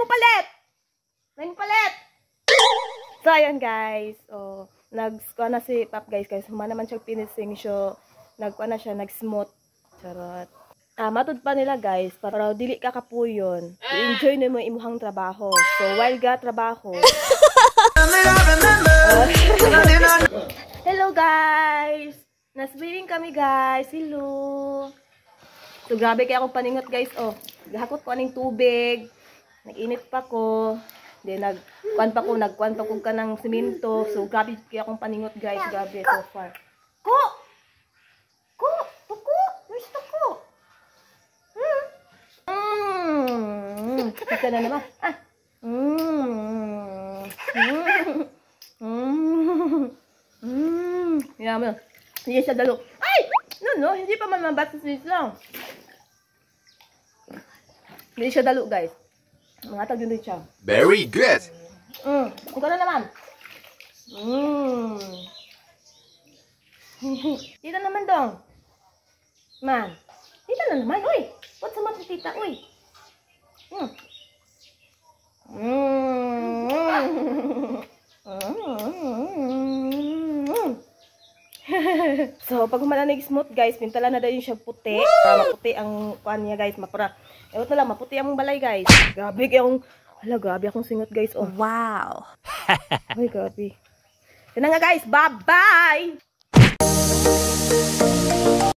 mo palit! May mo palit! So, ayun guys. So, nag-squat na si Pop guys. Kasi humana naman siyang finishing. So, nag-squat na siya, nag-smooth. Charot. Matod pa nila guys, para dili ka kapuyon. I-enjoy na mo imuhang trabaho. So, while ga trabaho. Hello guys! Naswimming kami guys. Hello! So, grabe kaya akong paningot guys. Oh, gahakot ko aning tubig. Nag-init pa ko. Then, nagkuan pa ko ka ng simento. So, grabe kaya akong paningot guys. Grabe so far. Ko! Where's the ko? Kita na naman. Yaman. Hindi siya dalo. Ay! No, hindi pa man mabatas lang. Hindi siya dalo, guys. Mga tag yun siya. Very good. Ito na naman. Dito naman dong. Man. Dito na naman. Uy! What's sa mata tita? Uy! So, pag humalanig smooth guys, pintala na daw yun siya puti. Maputi ang kuhan niya guys. Ewan na lang, maputi ang balay guys. Grabe kayong, grabe akong singot guys. Oh, wow. Ay, grabe. Yan na nga guys, bye-bye!